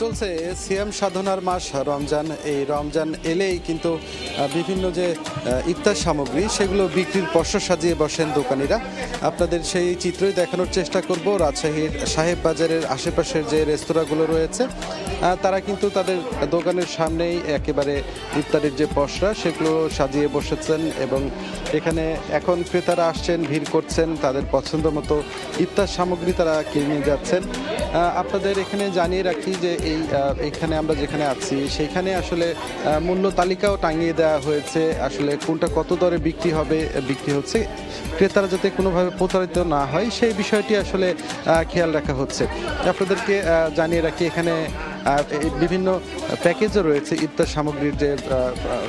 চলছে সিয়াম সাধনার মাস রমজান। এই রমজান এলেই কিন্তু বিভিন্ন যে ইফতার সামগ্রী সেগুলো বিক্রির পসরা সাজিয়ে বসেন দোকানিরা। আপনাদের সেই চিত্রই দেখানোর চেষ্টা করব। রাজশাহীর সাহেব বাজারের আশেপাশের যে রেস্তোরাঁগুলো রয়েছে তারা কিন্তু তাদের দোকানের সামনেই একেবারে ইফতারের যে পসরা সেগুলো সাজিয়ে বসেছেন এবং এখানে এখন ক্রেতারা আসছেন, ভিড় করছেন, তাদের পছন্দ মতো ইফতার সামগ্রী তারা কিনে যাচ্ছেন। আপনাদের এখানে জানিয়ে রাখি যে এখানে আমরা যেখানে আছি সেইখানে আসলে মূল্য তালিকাও টাঙিয়ে দেওয়া হয়েছে। আসলে কোনটা কত দরে বিক্রি হচ্ছে, ক্রেতারা যাতে কোনোভাবে প্রতারিত না হয় সেই বিষয়টি আসলে খেয়াল রাখা হচ্ছে। আপনাদেরকে জানিয়ে রাখি এখানে বিভিন্ন প্যাকেজও রয়েছে ইফতার সামগ্রীর, যে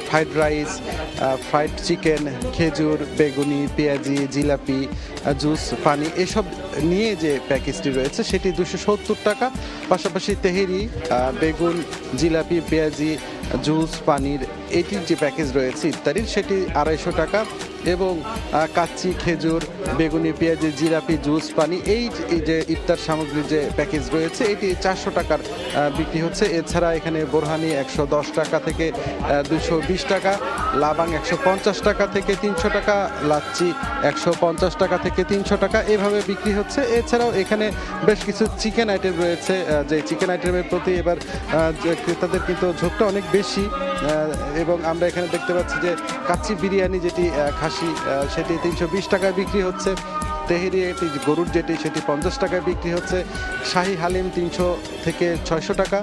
ফ্রাইড রাইস, ফ্রাইড চিকেন, খেজুর, বেগুনি, পেঁয়াজি, জিলাপি, জুস, পানি এসব নিয়ে যে প্যাকেজটি রয়েছে সেটি 270 টাকা। পাশাপাশি তেহেরি, বেগুন, জিলাপি, পেঁয়াজি, জুস, পানির এটির যে প্যাকেজ রয়েছে ইফতারির সেটি 250 টাকা এবং কাচ্চি, খেজুর, বেগুনি, পেঁয়াজি, জিলাপি, জুস, পানি এই যে ইফতার সামগ্রীর যে প্যাকেজ রয়েছে এটি 400 টাকার বিক্রি হচ্ছে। এছাড়া এখানে বোরহানি 110 টাকা থেকে 220 টাকা, লাবাং 150 টাকা থেকে 300 টাকা, লাচ্ছি 150 টাকা থেকে 300 টাকা এভাবে বিক্রি হচ্ছে। এছাড়াও এখানে বেশ কিছু চিকেন আইটেম রয়েছে, যে চিকেন আইটেমের প্রতি এবার ক্রেতাদের কিন্তু ঝোঁকটা অনেক বেশি এবং আমরা এখানে দেখতে পাচ্ছি যে কাচ্চি বিরিয়ানি যেটি খাসি সেটি 320 টাকায় বিক্রি হচ্ছে। তেহেরি এটি গরুর যেটি সেটি 50 টাকায় বিক্রি হচ্ছে। শাহি হালিম 300 থেকে 600 টাকা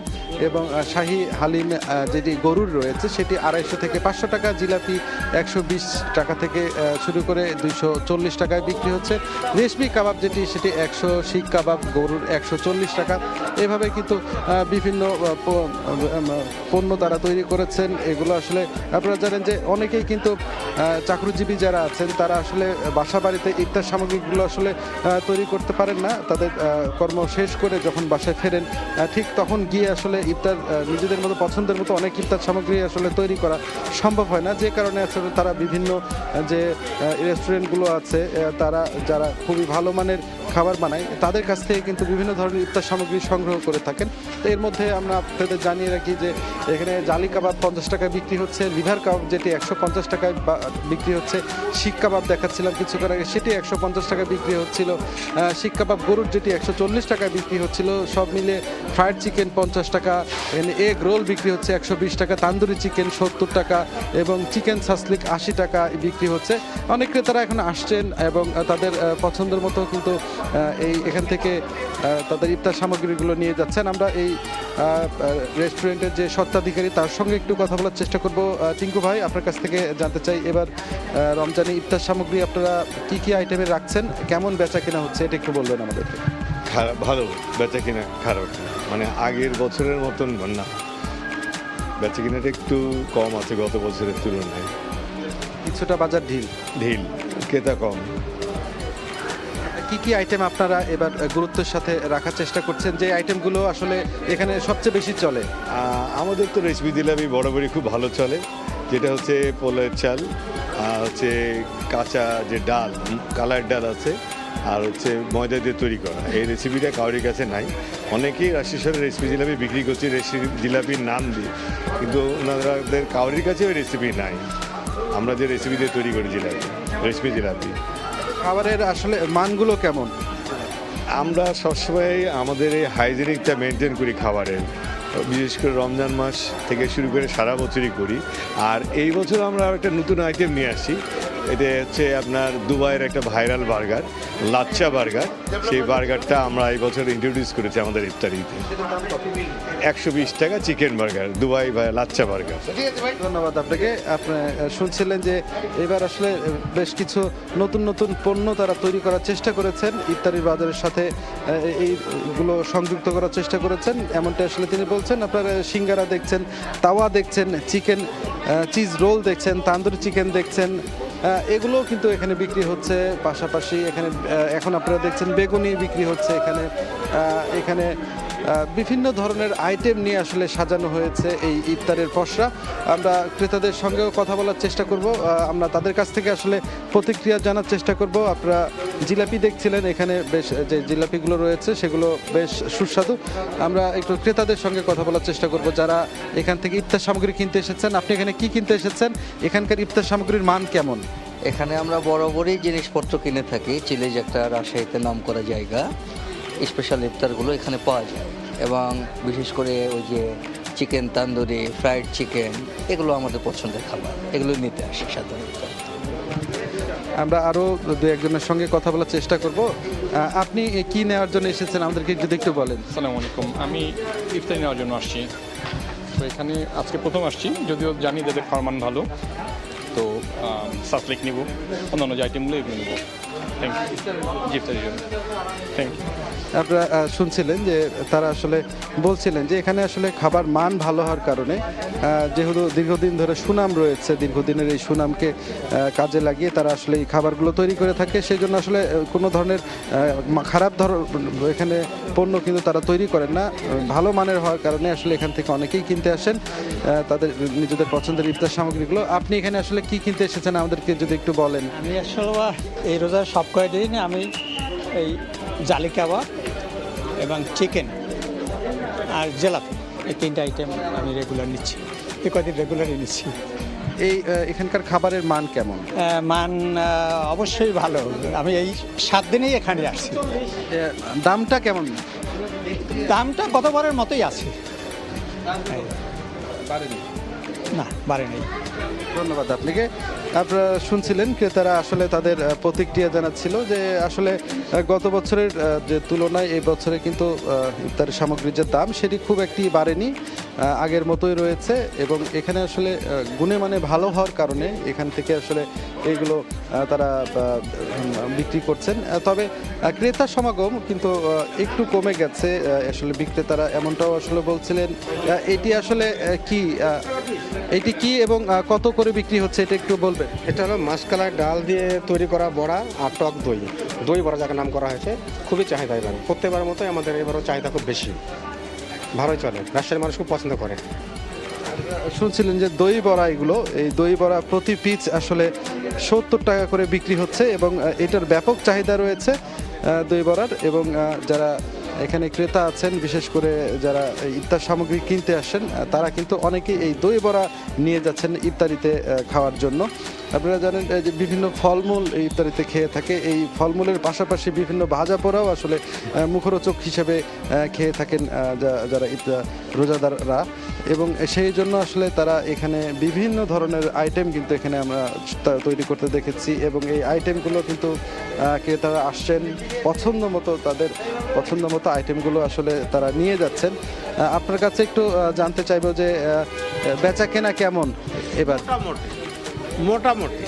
এবং শাহি হালিম যেটি গরুর রয়েছে সেটি 250 থেকে 500 টাকা। জিলাপি 120 টাকা থেকে শুরু করে 240 টাকায় বিক্রি হচ্ছে। রেশমি কাবাব যেটি সেটি 100, শিক কাবাব গরুর 140 টাকা। এভাবে কিন্তু বিভিন্ন পণ্য তারা তৈরি করেছেন। এগুলো আসলে আপনারা জানেন যে অনেকেই কিন্তু চাকরিজীবী যারা আছেন তারা আসলে বাসা বাড়িতে ইফতার সামগ্রীগুলো আসলে তৈরি করতে পারেন না। তাদের কর্ম শেষ করে যখন বাসায় ফেরেন ঠিক তখন গিয়ে আসলে ইফতার নিজেদের মতো পছন্দের মতো অনেক ইফতার সামগ্রী আসলে তৈরি করা সম্ভব হয় না, যে কারণে আসলে তারা বিভিন্ন যে রেস্টুরেন্টগুলো আছে তারা যারা খুবই ভালো মানের খাবার বানায় তাদের কাছ থেকে কিন্তু বিভিন্ন ধরনের ইফতার সামগ্রী সংগ্রহ করে থাকেন। তো এর মধ্যে আমরা আপনাদের জানিয়ে রাখি যে এখানে জালি কাবাব 50 টাকায় বিক্রি হচ্ছে, লিভার কাবাব যেটি 150 টাকায় বিক্রি হচ্ছে, শিক কাবাব দেখাচ্ছিলাম কিছুক্ষণ আগে সেটি 150 টাকায় বিক্রি হচ্ছিল, শিক কাবাব গরুর যেটি 140 টাকায় বিক্রি হচ্ছিল। সব মিলে ফ্রাইড চিকেন 50 টাকা, এগ রোল বিক্রি হচ্ছে 120 টাকা, তান্দুরি চিকেন 70 টাকা এবং চিকেন সাসলিক 80 টাকা বিক্রি হচ্ছে। অনেক ক্রেতারা এখন আসছেন এবং তাদের পছন্দের মতো কিন্তু এখান থেকে তাদের ইফতার সামগ্রীগুলো নিয়ে যাচ্ছেন। আমরা এই রেস্টুরেন্টের যে স্বত্বাধিকারী তার সঙ্গে একটু কথা বলার চেষ্টা করব। টিঙ্কু ভাই, আপনার কাছ থেকে জানতে চাই এবার রমজানে ইফতার সামগ্রী আপনারা কি কি আইটেমের রাখছেন, কেমন বেচা কেনা হচ্ছে এটা একটু বলবেন আমাদেরকে। ভালো বেচা কিনা, খারাপ মানে আগের বছরের মতন না, বেচা কিনাটা একটু কম আছে গত বছরের তুলনায়। কিছুটা বাজার ঢিল, ক্রেতা কম। কি কি আইটেম আপনারা এবার গুরুত্বের সাথে রাখার চেষ্টা করছেন, যে আইটেমগুলো আসলে এখানে সবচেয়ে বেশি চলে? আমাদের তো রেশমি জিলাপি বরাবরই খুব ভালো চলে, যেটা হচ্ছে পোলের চাল, হচ্ছে কাঁচা যে ডাল, কালার ডাল আছে, আর হচ্ছে ময়দা দিয়ে তৈরি করা। এই রেসিপিটা কাউরির কাছে নাই। অনেকেই রাজশাহী শহরে রেশমি জিলাপি বিক্রি করছে রেশমি জিলাপির নাম দিয়ে, কিন্তু ওনাদের কাউরির কাছে ওই রেসিপি নাই। আমরা যে রেসিপি দিয়ে তৈরি করি জিলাপি, রেশমি জিলাপি। খাবারের আসলে মানগুলো কেমন? আমরা সবসময় আমাদের এই হাইজেনিকটা মেনটেন করি খাবারের, বিশেষ করে রমজান মাস থেকে শুরু করে সারা বছরই করি। আর এই বছর আমরা একটা নতুন আইটেম নিয়ে আসি, এটা হচ্ছে আপনার দুবাইয়ের একটা ভাইরাল বার্গার, লাচ্চা বার্গার। সেই বার্গারটা আমরা এই বছর ইন্ট্রোডিউস করেছি আমাদের ইফতারিতে। 120 টাকা চিকেন বার্গার, দুবাই লাচ্চা বার্গার। ধন্যবাদ আপনাকে। আপনি শুনছিলেন যে এবার আসলে বেশ কিছু নতুন নতুন পণ্য তারা তৈরি করার চেষ্টা করেছেন, ইফতারির বাজারের সাথে এইগুলো সংযুক্ত করার চেষ্টা করেছেন, এমনটা আসলে তিনি বলছেন। আপনারা সিঙ্গারা দেখছেন, তাওয়া দেখছেন, চিকেন চিজ রোল দেখছেন, তান্দুরি চিকেন দেখছেন, এগুলোও কিন্তু এখানে বিক্রি হচ্ছে। পাশাপাশি এখানে এখন আপনারা দেখছেন বেগুনি বিক্রি হচ্ছে এখানে বিভিন্ন ধরনের আইটেম নিয়ে আসলে সাজানো হয়েছে এই ইফতারের পসরা। আমরা ক্রেতাদের সঙ্গেও কথা বলার চেষ্টা করব, আমরা তাদের কাছ থেকে আসলে প্রতিক্রিয়া জানার চেষ্টা করব। আপনারা জিলাপি দেখছিলেন, এখানে বেশ যে জিলাপিগুলো রয়েছে সেগুলো বেশ সুস্বাদু। আমরা একটু ক্রেতাদের সঙ্গে কথা বলার চেষ্টা করব যারা এখান থেকে ইফতার সামগ্রী কিনতে এসেছেন। আপনি এখানে কি কিনতে এসেছেন? এখানকার ইফতার সামগ্রীর মান কেমন? এখানে আমরা বরাবরই জিনিসপত্র কিনে থাকি। চিলিজ একটা রাজশাহীতে নাম করা জায়গা, স্পেশাল ইফতারগুলো এখানে পাওয়া যায় এবং বিশেষ করে ওই যে চিকেন তান্দুরি, ফ্রাইড চিকেন, এগুলো আমাদের পছন্দের খাবার, এগুলো নিতে আসি সাধারণত। আমরা আরও দু একজনের সঙ্গে কথা বলার চেষ্টা করব। আপনি কি নেওয়ার জন্য এসেছেন আমাদেরকে যদি একটু বলেন। আসসালামু আলাইকুম, আমি ইফতারি নেওয়ার জন্য আসছি। তো এখানে আজকে প্রথম আসছি, যদিও জানি যাদের ফরমান ভালো, তো সাসলেক নিব, অন্যান্য যে আইটেমগুলো এগুলো নেব। থ্যাংক ইউ ইফতারির জন্য, থ্যাংক ইউ। আপনারা শুনছিলেন যে তারা আসলে বলছিলেন যে এখানে আসলে খাবার মান ভালো হওয়ার কারণে যেহেতু দীর্ঘদিন ধরে সুনাম রয়েছে, দীর্ঘদিনের এই সুনামকে কাজে লাগিয়ে তারা আসলে এই খাবারগুলো তৈরি করে থাকে। সেই জন্য আসলে কোনো ধরনের খারাপ এখানে পণ্য কিন্তু তারা তৈরি করেন না। ভালো মানের হওয়ার কারণে আসলে এখান থেকে অনেকেই কিনতে আসেন তাদের নিজেদের পছন্দের ইফতার সামগ্রীগুলো। আপনি এখানে আসলে কি কিনতে এসেছেন আমাদেরকে যদি একটু বলেন। আমি আসলে এই রোজার সব কয়দিন আমি এই জালি কাবাব এবং চিকেন আর জেলাপি, এই তিনটা আইটেম আমি রেগুলার নিচ্ছি, এই কয়দিন রেগুলারই নিচ্ছি। এই এখানকার খাবারের মান কেমন? মান অবশ্যই ভালো। আমি এই 7 দিনেই এখানে আসছি। দামটা কেমন? দামটা গতবারের মতোই আছে, না বাড়ে নেই। ধন্যবাদ আপনাকে। আপনারা শুনছিলেন ক্রেতারা আসলে তাদের প্রতিক্রিয়া জানাচ্ছিল যে আসলে গত বছরের যে তুলনায় এই বছরে কিন্তু ইফতার সামগ্রীর যে দাম সেটি খুব একটি বাড়েনি, আগের মতোই রয়েছে এবং এখানে আসলে গুণে মানে ভালো হওয়ার কারণে এখান থেকে আসলে এইগুলো তারা বিক্রি করছেন। তবে ক্রেতা সমাগম কিন্তু একটু কমে গেছে আসলে। বিক্রেতারা এমনটাও আসলে বলছিলেন। এটি আসলে এটি কি এবং কত করে বিক্রি হচ্ছে এটা একটু বলবেন? এটা হলো মাসকলাই ডাল দিয়ে তৈরি করা বড়া আর টক দই, দই বড়া যাকে নাম করা হয়েছে। খুবই চাহিদা এবার, প্রত্যেকবারের মতোই আমাদের এবারও চাহিদা খুব বেশি, ভালোই চলে, রাজশাহীর মানুষ খুব পছন্দ করে। শুনছিলেন যে দই বড়া, এগুলো এই দই বড়া প্রতি পিস আসলে 70 টাকা করে বিক্রি হচ্ছে এবং এটার ব্যাপক চাহিদা রয়েছে দই বড়ার। এবং যারা এখানে ক্রেতা আছেন, বিশেষ করে যারা ইফতার সামগ্রী কিনতে আসেন, তারা কিন্তু অনেকেই এই দই বড়া নিয়ে যাচ্ছেন ইফতারিতে খাওয়ার জন্য। আপনারা জানেন যে বিভিন্ন ফলমূল এই ইফতারিতে খেয়ে থাকে, এই ফলমূলের পাশাপাশি বিভিন্ন ভাজা পোড়াও আসলে মুখরোচক হিসেবে খেয়ে থাকেন যারা রোজাদাররা, এবং সেই জন্য আসলে তারা এখানে বিভিন্ন ধরনের আইটেম কিন্তু এখানে আমরা তৈরি করতে দেখেছি এবং এই আইটেমগুলো কিন্তু ক্রেতারা আসছেন পছন্দ মতো, তাদের পছন্দ মতো আইটেমগুলো আসলে তারা নিয়ে যাচ্ছেন। আপনার কাছে একটু জানতে চাইবো যে বেচা কেনা কেমন এবার? মোটামুটি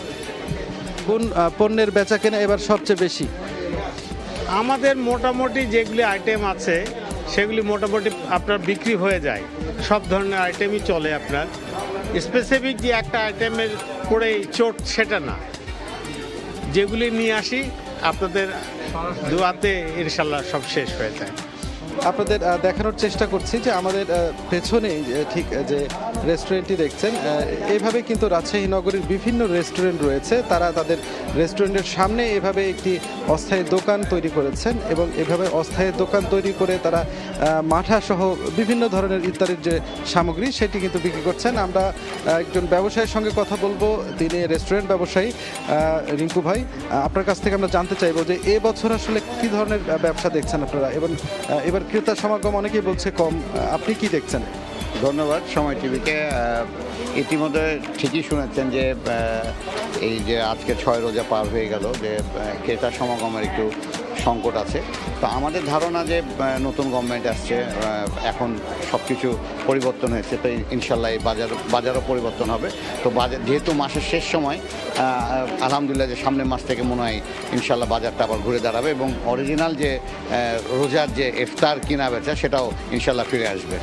কোন পণ্যের বেচা কেনা এবার সবচেয়ে বেশি? আমাদের মোটামুটি যেগুলি আইটেম আছে সেগুলি মোটামুটি আপনার বিক্রি হয়ে যায়, সব ধরনের আইটেমই চলে। আপনার স্পেসিফিক যে একটা আইটেমের পরেই চোট সেটা না, যেগুলি নিয়ে আসি আপনাদের দোয়াতে ইনশাল্লাহ সব শেষ হয়ে যায়। আপনাদের দেখানোর চেষ্টা করছি যে আমাদের পেছনেই ঠিক যে রেস্টুরেন্টটি দেখছেন, এইভাবে কিন্তু রাজশাহী নগরীর বিভিন্ন রেস্টুরেন্ট রয়েছে। তারা তাদের রেস্টুরেন্টের সামনে এভাবে একটি অস্থায়ী দোকান তৈরি করেছেন এবং এভাবে অস্থায়ী দোকান তৈরি করে তারা মাঠা সহ বিভিন্ন ধরনের ইফতারের যে সামগ্রী সেটি কিন্তু বিক্রি করছেন। আমরা একজন ব্যবসায়ীর সঙ্গে কথা বলবো, তিনি রেস্টুরেন্ট ব্যবসায়ী রিঙ্কু ভাই। আপনার কাছ থেকে আমরা জানতে চাইবো যে এবছর আসলে কী ধরনের ব্যবসা দেখছেন আপনারা, এবং এবার ক্রেতা সমাগম অনেকেই বলছে কম, আপনি কি দেখছেন? ধন্যবাদ সময় টিভিকে। ইতিমধ্যে ঠিকই শুনেছেন যে এই যে আজকে 6 রোজা পার হয়ে গেল, যে ক্রেতা সমাগমের একটু সংকট আছে। তো আমাদের ধারণা যে নতুন গভর্নমেন্ট আসছে, এখন সব কিছু পরিবর্তন হয়েছে, তো ইনশাল্লাহ এই বাজারও পরিবর্তন হবে। তো বাজার যেহেতু মাসের শেষ সময়, আলহামদুলিল্লাহ যে সামনের মাস থেকে মনে হয় ইনশাল্লাহ বাজারটা আবার ঘুরে দাঁড়াবে এবং অরিজিনাল যে রোজার যে ইফতার কিনা বেচা সেটাও ইনশাল্লাহ ফিরে আসবে।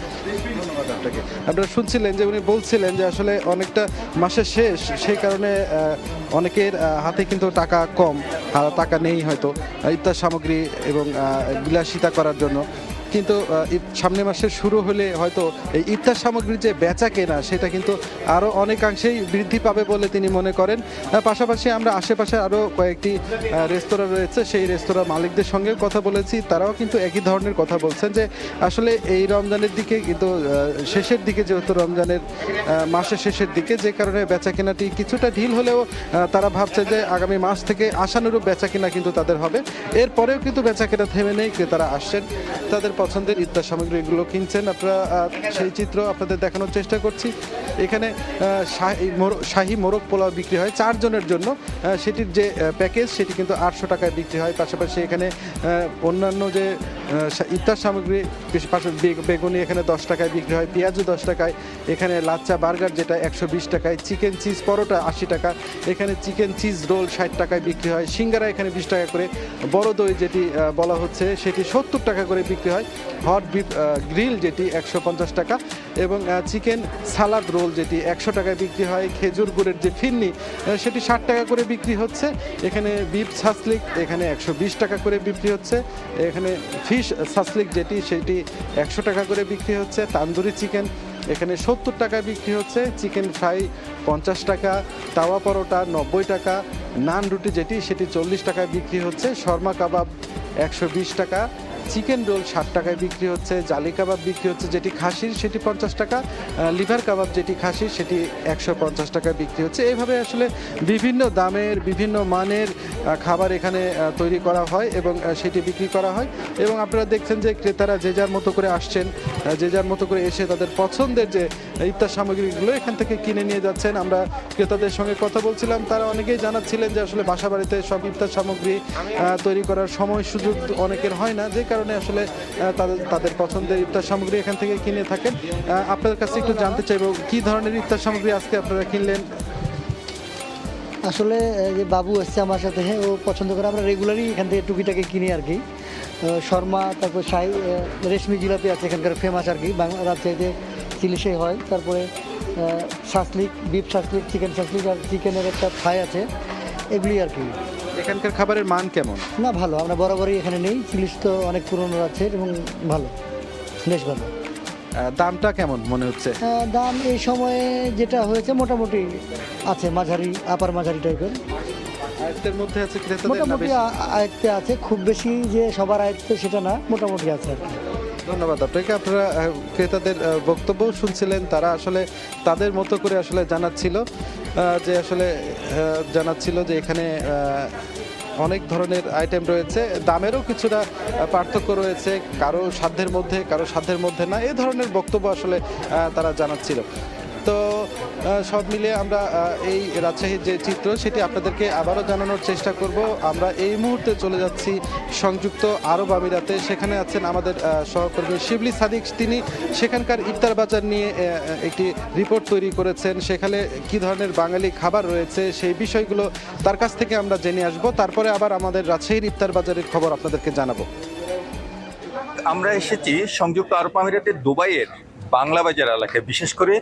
ধন্যবাদ আপনাকে। আপনারা শুনছিলেন যে উনি বলছিলেন যে আসলে অনেকটা মাসের শেষ, সেই কারণে অনেকের হাতে কিন্তু টাকা কম, টাকা নেই হয়তো ইফতার সামগ্রী এবং বিলাসিতা করার জন্য, কিন্তু সামনে মাসের শুরু হলে হয়তো এই ইফতার সামগ্রীর যে বেচা কেনা সেটা কিন্তু আরও অনেকাংশেই বৃদ্ধি পাবে বলে তিনি মনে করেন। পাশাপাশি আমরা আশেপাশে আরও কয়েকটি রেস্তোরাঁ রয়েছে, সেই রেস্তোরাঁ মালিকদের সঙ্গেও কথা বলেছি, তারাও কিন্তু একই ধরনের কথা বলছেন যে আসলে এই রমজানের দিকে কিন্তু শেষের দিকে, যেহেতু রমজানের মাসের শেষের দিকে, যে কারণে বেচা কেনাটি কিছুটা ঢিল হলেও তারা ভাবছে যে আগামী মাস থেকে আশানুরূপ বেচা কেনা কিন্তু তাদের হবে। এরপরেও কিন্তু বেচা কেনা থেমে নেই, ক্রেতারা আসছেন, তাদের পছন্দের ইফতার সামগ্রীগুলো কিনছেন। আপনারা সেই চিত্র আপনাদের দেখানোর চেষ্টা করছি। এখানে শাহী মোরগ পোলাও বিক্রি হয় 4 জনের জন্য, সেটির যে প্যাকেজ সেটি কিন্তু 800 টাকায় বিক্রি হয়। পাশাপাশি এখানে অন্যান্য যে ইফতার সামগ্রী, বেগুনি এখানে 10 টাকায় বিক্রি হয়, পেঁয়াজও 10 টাকায়, এখানে লাচ্চা বার্গার যেটা 120 টাকায়, চিকেন চিজ পরোটা 80 টাকা, এখানে চিকেন চিজ রোল 60 টাকায় বিক্রি হয়, সিঙ্গারা এখানে 20 টাকা করে, বড় দই যেটি বলা হচ্ছে সেটি 70 টাকা করে বিক্রি হয়, হট বিফ গ্রিল যেটি 150 টাকা, এবং চিকেন সালাদ রোল যেটি 100 টাকায় বিক্রি হয়, খেজুর গুড়ের যে ফিরনি সেটি 60 টাকা করে বিক্রি হচ্ছে, এখানে বিফ সাসলিক এখানে 120 টাকা করে বিক্রি হচ্ছে, এখানে ফিশ সাসলিক যেটি সেটি 100 টাকা করে বিক্রি হচ্ছে, তান্দুরি চিকেন এখানে 70 টাকায় বিক্রি হচ্ছে, চিকেন ফ্রাই 50 টাকা, তাওয়া পরোটা 90 টাকা, নান রুটি যেটি সেটি 40 টাকায় বিক্রি হচ্ছে, শর্মা কাবাব 120 টাকা, চিকেন রোল 60 টাকায় বিক্রি হচ্ছে, জালি কাবাব বিক্রি হচ্ছে যেটি খাসির সেটি 50 টাকা, লিভার কাবাব যেটি খাসির সেটি 150 টাকায় বিক্রি হচ্ছে। এইভাবে আসলে বিভিন্ন দামের বিভিন্ন মানের খাবার এখানে তৈরি করা হয় এবং সেটি বিক্রি করা হয়। এবং আপনারা দেখছেন যে ক্রেতারা যে যার মতো করে আসছেন, যে যার মতো করে এসে তাদের পছন্দের যে ইফতার সামগ্রীগুলো এখান থেকে কিনে নিয়ে যাচ্ছেন। আমরা ক্রেতাদের সঙ্গে কথা বলছিলাম, তারা অনেকেই জানাচ্ছিলেন যে আসলে বাসা বাড়িতে সব ইফতার সামগ্রী তৈরি করার সময় সুযোগ অনেকের হয় না, যে কারণে আসলে তাদের পছন্দের ইফতার সামগ্রী এখান থেকে কিনে থাকেন। আপনাদের কাছে একটু জানতে চাইবো কি ধরনের ইফতার সামগ্রী আজকে আপনারা কিনলেন? আসলে যে বাবু এসছে আমার সাথে, ও পছন্দ করে, আমরা রেগুলারই এখান থেকে টুকিটাকে কিনি আর কি। শর্মা, তারপর শাহী রেশমি জিলাপি আছে এখানকার ফেমাস আর কি, বাংলা রাজশাহীতে চিলিশাই হয়, তারপরে shashlik, beef shashlik, chicken shashlik, আর চিকেনের একটা ফ্রাই আছে, এগুলি আর কি। এখানকার খাবারের মান কেমন? না, ভালো, আমরা বরাবরই এখানে নেই, চিলিশ তো অনেক পুরনো আছে এবং ভালো, বেশ ভালো। দামটা কেমন মনে হচ্ছে? দাম এই সময়ে যেটা হয়েছে মোটামুটি আছে, মাঝারি, আপার মাঝারি টাইপের, আয়ত্তের মধ্যে আছে, ক্রেতাদের না মোটামুটি বেশি? আয়ত্তে আছে, খুব বেশি যে সবার আয়ত্তে সেটা না, মোটামুটি আছে আর কি। ধন্যবাদ আপনাকে। আপনারা ক্রেতাদের বক্তব্য শুনছিলেন, তারা আসলে তাদের মতো করে আসলে জানাচ্ছিল যে এখানে অনেক ধরনের আইটেম রয়েছে, দামেরও কিছুটা পার্থক্য রয়েছে, কারো সাধ্যের মধ্যে কারো সাধ্যের মধ্যে না, এই ধরনের বক্তব্য আসলে তারা জানাচ্ছিল। তো সব মিলিয়ে আমরা এই রাজশাহীর যে চিত্র সেটি আপনাদেরকে আবারও জানানোর চেষ্টা করব। আমরা এই মুহূর্তে চলে যাচ্ছি সংযুক্ত আরব আমিরাতে, সেখানে আছেন আমাদের সহকর্মী শিবলি সাদিক, তিনি সেখানকার ইফতার বাজার নিয়ে একটি রিপোর্ট তৈরি করেছেন, সেখানে কি ধরনের বাঙালি খাবার রয়েছে সেই বিষয়গুলো তার কাছ থেকে আমরা জেনে আসব, তারপরে আবার আমাদের রাজশাহীর ইফতার বাজারের খবর আপনাদেরকে জানাবো। আমরা এসেছি সংযুক্ত আরব আমিরাতের দুবাইয়ের বাংলা বাজার এলাকায়, বিশেষ করে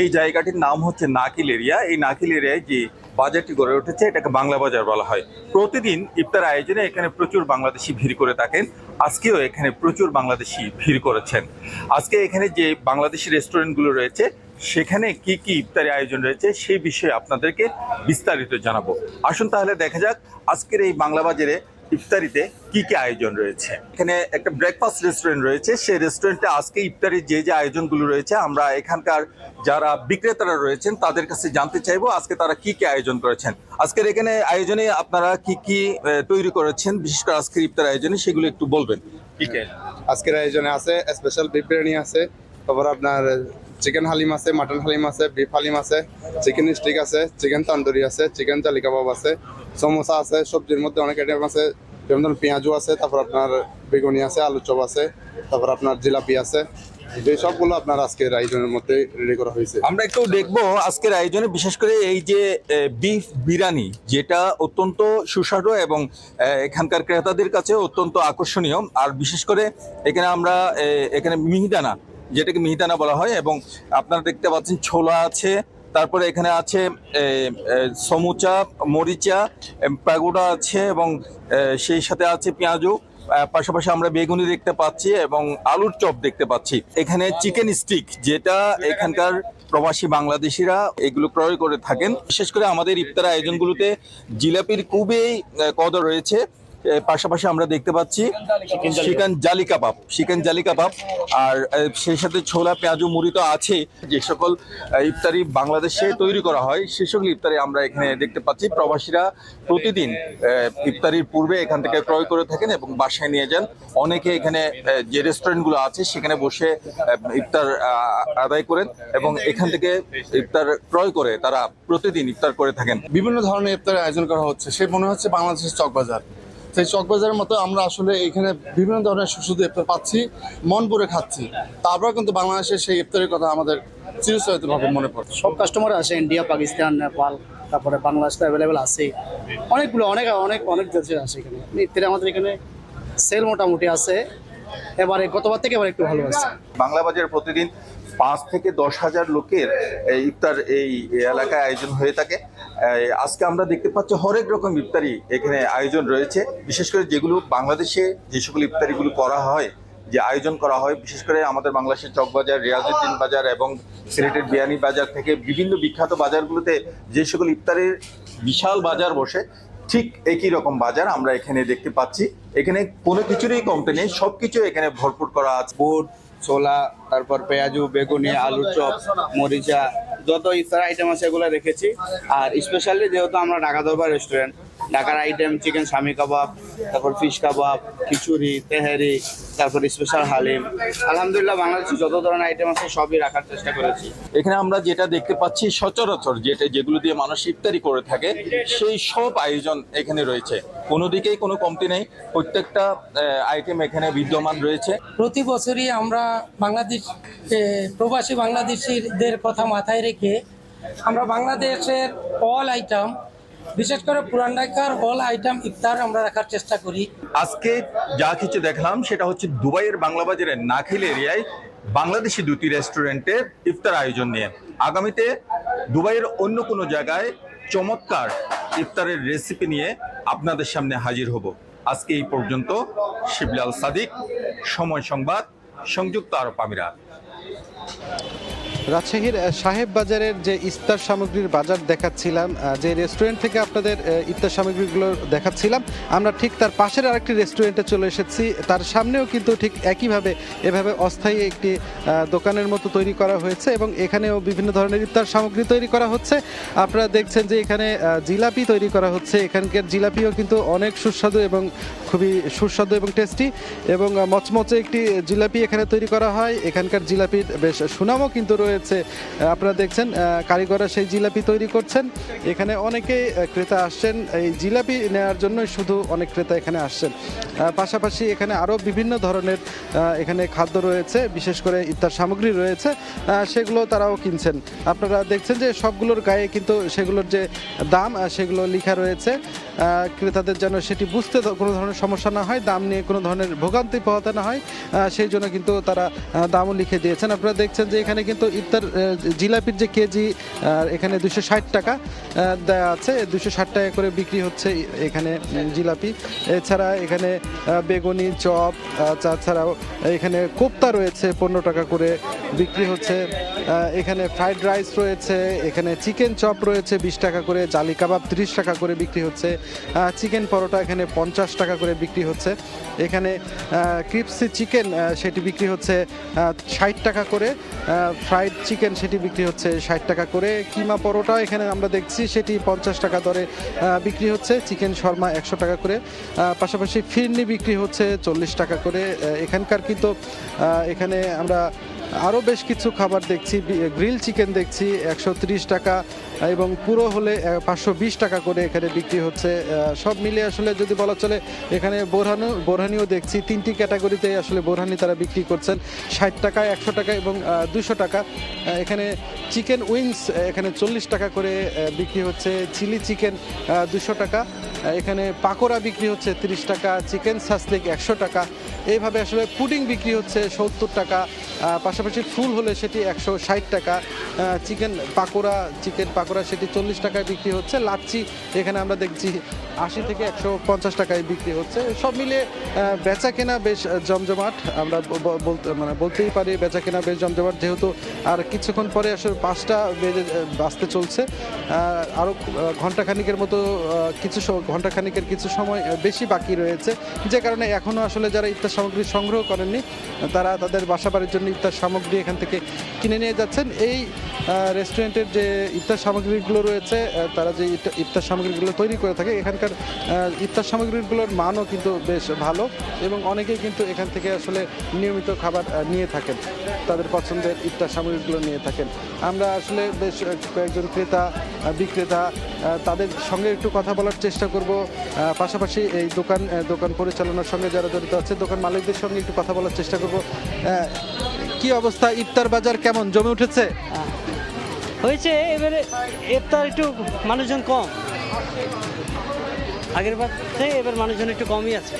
এই জায়গাটির নাম হচ্ছে নাকিল এরিয়া। এই নাকিল এরিয়ায় যে বাজারটি গড়ে উঠেছে এটাকে বাংলা বাজার বলা হয়। প্রতিদিন ইফতার আয়োজনে এখানে প্রচুর বাংলাদেশি ভিড় করে থাকেন। আজকেও এখানে প্রচুর বাংলাদেশি ভিড় করেছেন। আজকে এখানে যে বাংলাদেশি রেস্টুরেন্টগুলো রয়েছে সেখানে কি কি ইফতারি আয়োজন রয়েছে সেই বিষয়ে আপনাদেরকে বিস্তারিত জানাবো। আসুন তাহলে দেখা যাক আজকের এই বাংলা বাজারে ইফতারিতে কি কি আয়োজন রয়েছে। এখানে একটা ব্রেকফাস্ট রেস্টুরেন্ট রয়েছে, সেই রেস্টুরেন্টে আজকে ইফতারির যে আয়োজনগুলো রয়েছে আমরা এখানকার যারা বিক্রেতারা রয়েছেন তাদের কাছে জানতে চাইবো আজকে তারা কি কি আয়োজন করেছেন। আজকের এখানে আয়োজনে আপনারা কি কি তৈরি করেছেন, বিশেষ করে আজকের ইফতার আয়োজনে সেগুলো একটু বলবেন। ঠিক আছে, আজকের আয়োজনে আছে স্পেশাল বিফ বিরিয়ানি আছে, তারপর আপনার চিকেন হালিম আছে, মাটন হালিম আছে, বিফ হালিম আছে, চিকেন স্টিক আছে, চিকেন তান্দুরি আছে, চিকেন জালি কাবাব আছে, সমোসা আছে, সবজির মধ্যে অনেক আইটেম আছে, যেমন ধরুন পেঁয়াজু আছে, তারপর আপনার বেগুনি আছে, আলু চপ আছে, তারপর আপনার জিলাপি আছে, এই সবগুলো আপনার আজকের আয়োজনের মধ্যে রেডি করা হয়েছে। আমরা একটু দেখবো আজকের আয়োজনে বিশেষ করে এই যে বিফ বিরিয়ানি, যেটা অত্যন্ত সুস্বাদু এবং এখানকার ক্রেতাদের কাছে অত্যন্ত আকর্ষণীয়। আর বিশেষ করে এখানে মিহিদানা, যেটাকে মিহিদানা বলা হয়, এবং আপনারা দেখতে পাচ্ছেন ছোলা আছে, তারপরে এখানে আছে সমুচা, মরিচা, প্যাগোডা আছে, এবং সেই সাথে আছে পেঁয়াজু। পাশাপাশি আমরা বেগুনি দেখতে পাচ্ছি এবং আলুর চপ দেখতে পাচ্ছি। এখানে চিকেন স্টিক, যেটা এখানকার প্রবাসী বাংলাদেশিরা এগুলো ক্রয় করে থাকেন। বিশেষ করে আমাদের ইফতার আয়োজনগুলোতে জিলাপির খুবই কদর রয়েছে। পাশাপাশি আমরা দেখতে পাচ্ছি চিকেন জালি কাবাব, আর সেই সাথে ছোলা পেঁয়াজু মুড়ি তো আছে। যে সকল ইফতারি বাংলাদেশে তৈরি করা হয় সে সকল ইফতারি আমরা এখানে দেখতে পাচ্ছি। প্রবাসীরা প্রতিদিন ইফতারির পূর্বে এখান থেকে ক্রয় করে থাকেন এবং বাসায় নিয়ে যান। অনেকে এখানে যে রেস্টুরেন্টগুলো আছে সেখানে বসে ইফতার আদায় করেন এবং এখান থেকে ইফতার ক্রয় করে তারা প্রতিদিন ইফতার করে থাকেন। বিভিন্ন ধরনের ইফতারের আয়োজন করা হচ্ছে, সে মনে হচ্ছে বাংলাদেশের চকবাজার। সেই চকবাজারের মতো আমরা আসলে এখানে বিভিন্ন ধরনের সুস্বাদু ইফতার পাচ্ছি, মন ভরে খাচ্ছি। তারপর কিন্তু বাংলাদেশের সেই ইফতারের কথা আমাদের চিরস্থায়িত্বভাবে মনে পড়ে। সব কাস্টমার আসে, ইন্ডিয়া, পাকিস্তান, নেপাল, তারপরে বাংলাদেশ তো অ্যাভেলেবেল আছে, অনেকগুলো অনেক দেশের আছে এখানে। ইফতারে আমাদের এখানে সেল মোটামুটি আছে, এবারে গতবার থেকে এবার একটু ভালো আছে। বাংলা বাজার প্রতিদিন 5 থেকে 10 হাজার লোকের ইফতার এই এলাকায় আয়োজন হয়ে থাকে। আজকে আমরা দেখতে পাচ্ছি হরেক রকম ইফতারি এখানে আয়োজন রয়েছে। বিশেষ করে যেগুলো বাংলাদেশে যে সকল ইফতারিগুলো করা হয়, যে আয়োজন করা হয়, বিশেষ করে আমাদের বাংলাদেশের চকবাজার, রিয়াজউদ্দিন বাজার এবং সিলেটের বিয়ানী বাজার থেকে বিভিন্ন বিখ্যাত বাজারগুলোতে যে সকল ইফতারের বিশাল বাজার বসে, ঠিক একই রকম বাজার আমরা এখানে দেখতে পাচ্ছি। এখানে কোনো কিছুরই কমতে নেই, সবকিছু এখানে ভরপুর করা আছে। বুট, ছোলা, তারপর পেঁয়াজু, বেগুনি, আলুর চপ, মরিচা, যত ইফতার আইটেম আছে এগুলো রেখেছি। আর স্পেশালি যেহেতু আমরা ঢাকা দরবার রেস্টুরেন্ট, ঢাকার আইটেম চিকেন স্বামী কাবাব, তারপর ফিশ কাবাব, খিচুড়ি, তেহারি, তারপর স্পেশাল হালিম, আলহামদুলিল্লাহ বাংলাদেশে যত ধরনের আইটেম আছে সবই রাখার চেষ্টা করেছি। এখানে আমরা যেটা দেখতে পাচ্ছি সচরাচর যেগুলো দিয়ে মানুষ ইফতারি করে থাকে সেই সব আয়োজন এখানে রয়েছে, কোনো দিকেই কোনো কমতি নেই। প্রত্যেকটা আইটেম এখানে বিদ্যমান রয়েছে। প্রতি বছরই আমরা প্রবাসী বাংলাদেশিদের কথা মাথায় রেখে আমরা বাংলাদেশের অল আইটেম, বিশেষ করে পুরান ঢাকার অল আইটেম ইফতার আমরা রাখার চেষ্টা করি। আজকে যা কিছু দেখলাম সেটা হচ্ছে দুবাইয়ের বাংলা বাজারের নাখিল এরিয়ায় বাংলাদেশি দুটি রেস্টুরেন্টের ইফতার আয়োজন নিয়ে। আগামীতে দুবাইয়ের অন্য কোনো জায়গায় চমৎকার ইফতারের রেসিপি নিয়ে আপনাদের সামনে হাজির হব। আজকে এই পর্যন্ত। শিবলাল সাদিক, সময় সংবাদ, সংযুক্ত আরব আমিরাত। রাজশাহীর সাহেব বাজারের যে ইফতার সামগ্রীর বাজার দেখাচ্ছিলাম, যে রেস্টুরেন্ট থেকে আপনাদের ইফতার সামগ্রীগুলো দেখাচ্ছিলাম, আমরা ঠিক তার পাশের আরেকটি রেস্টুরেন্টে চলে এসেছি। তার সামনেও কিন্তু ঠিক একইভাবে এভাবে অস্থায়ী একটি দোকানের মতো তৈরি করা হয়েছে এবং এখানেও বিভিন্ন ধরনের ইফতার সামগ্রী তৈরি করা হচ্ছে। আপনারা দেখছেন যে এখানে জিলাপি তৈরি করা হচ্ছে। এখানকার জিলাপিও কিন্তু অনেক সুস্বাদু এবং খুবই সুস্বাদু এবং টেস্টি এবং মচমচে একটি জিলাপি এখানে তৈরি করা হয়। এখানকার জিলাপির বেশ সুনামও কিন্তু রয়েছে। আপনারা দেখছেন কারিগররা সেই জিলাপি তৈরি করছেন। এখানে অনেকেই ক্রেতা আসছেন এই জিলাপি নেওয়ার জন্য, শুধু অনেক ক্রেতা এখানে আসছেন। পাশাপাশি এখানে আরও বিভিন্ন ধরনের এখানে খাদ্য রয়েছে, বিশেষ করে ইফতার সামগ্রী রয়েছে, সেগুলো তারাও কিনছেন। আপনারা দেখছেন যে সবগুলোর গায়ে কিন্তু সেগুলোর যে দাম সেগুলো লেখা রয়েছে। ক্রেতাদের যেন সেটি বুঝতে কোনো ধরনের সমস্যা না হয়, দাম নিয়ে কোনো ধরনের ভোগান্তি পোহাতে না হয়, সেই জন্য কিন্তু তারা দামও লিখে দিয়েছেন। আপনারা দেখছেন যে এখানে কিন্তু ইফতার জিলাপির যে কেজি এখানে 260 টাকা দেওয়া আছে, 260 টাকা করে বিক্রি হচ্ছে এখানে জিলাপি। এছাড়া এখানে বেগুনি, চপ, তাছাড়াও এখানে কোপ্তা রয়েছে 15 টাকা করে বিক্রি হচ্ছে। এখানে ফ্রাইড রাইস রয়েছে, এখানে চিকেন চপ রয়েছে 20 টাকা করে, জালি কাবাব 30 টাকা করে বিক্রি হচ্ছে, চিকেন পরোটা এখানে 50 টাকা করে বিক্রি হচ্ছে। এখানে ক্রিপসি চিকেন সেটি বিক্রি হচ্ছে 60 টাকা করে, ফ্রাইড চিকেন সেটি বিক্রি হচ্ছে 60 টাকা করে, কিমা পরোটা এখানে আমরা দেখছি সেটি 50 টাকা দরে বিক্রি হচ্ছে, চিকেন শর্মা 100 টাকা করে, পাশাপাশি ফিরনি বিক্রি হচ্ছে 40 টাকা করে। এখানকার কিন্তু এখানে আমরা আরও বেশ কিছু খাবার দেখছি, গ্রিল চিকেন দেখছি 130 টাকা এবং পুরো হলে 520 টাকা করে এখানে বিক্রি হচ্ছে। সব মিলে আসলে যদি বলা চলে এখানে বোরহানিও দেখছি, 3টি ক্যাটাগরিতে আসলে বোরহানি তারা বিক্রি করছেন 60 টাকা, 100 টাকা এবং 200 টাকা। এখানে চিকেন উইংস এখানে 40 টাকা করে বিক্রি হচ্ছে, চিলি চিকেন 200 টাকা, এখানে পাকোড়া বিক্রি হচ্ছে 30 টাকা, চিকেন সাসলিক 100 টাকা, এইভাবে আসলে পুডিং বিক্রি হচ্ছে 70 টাকা, পাশাপাশি ফুল হলে সেটি 160 টাকা, চিকেন পাকোড়া সেটি 40 টাকায় বিক্রি হচ্ছে, লাচ্ছি এখানে আমরা দেখছি 80 থেকে 150 টাকায় বিক্রি হচ্ছে। সব মিলে বেচা কেনা বেশ জমজমাট, আমরা বলতেই পারি বেচা কেনা বেশ জমজমাট, যেহেতু আর কিছুক্ষণ পরে আসলে 5টা বাজতে চলছে, আরও ঘন্টাখানিকের মতো ঘন্টাখানিকের কিছু সময় বেশি বাকি রয়েছে, যে কারণে এখনও আসলে যারা ইফতার সামগ্রী সংগ্রহ করেননি তারা তাদের বাসা বাড়ির জন্য ইফতার সামগ্রী এখান থেকে কিনে নিয়ে যাচ্ছেন। এই রেস্টুরেন্টের যে ইফতার সামগ্রীগুলো রয়েছে, তারা যে ইফতার সামগ্রীগুলো তৈরি করে থাকে, এখানকার ইফতার সামগ্রীগুলোর মানও কিন্তু বেশ ভালো এবং অনেকেই কিন্তু এখান থেকে আসলে নিয়মিত খাবার নিয়ে থাকেন, তাদের পছন্দের ইফতার সামগ্রীগুলো নিয়ে থাকেন। আমরা আসলে বেশ কয়েকজন ক্রেতা বিক্রেতা তাদের সঙ্গে একটু কথা বলার চেষ্টা করব, পাশাপাশি এই দোকান পরিচালনার সঙ্গে যারা জড়িত আছে দোকান মালিকদের সঙ্গে একটু কথা বলার চেষ্টা করব। কি অবস্থা, ইফতার বাজার কেমন, জমে উঠেছে? হয়েছে, এবারে ইফতার একটু মানুষজন কম, আগের বার থেকে এবার মানুষজন একটু কমই আছে।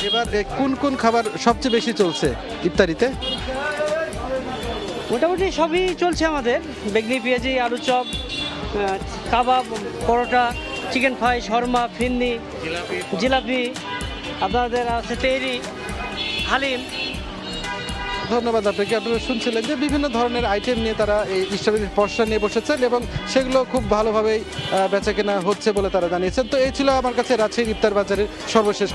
এবার কোন কোন খাবার সবচেয়ে বেশি চলছে ইফতারিতে? মোটামুটি সবই চলছে আমাদের, বেগনি পেঁয়াজি, আলু চপ, কাবাব, পরোটা, চিকেন ফ্রাই, শর্মা, ফিন্নি, জিলাপি, আপনাদের আছে তেহরি, হালিম। ধন্যবাদ আপনাকে। আপনারা শুনছিলেন যে বিভিন্ন ধরনের আইটেম নিয়ে তারা এই ইফতারের পসরা নিয়ে বসেছেন এবং সেগুলো খুব ভালোভাবেই বেচাকেনা হচ্ছে বলে তারা জানিয়েছেন। তো এই ছিল আমার কাছে রাজশাহীর ইফতার বাজারের সর্বশেষ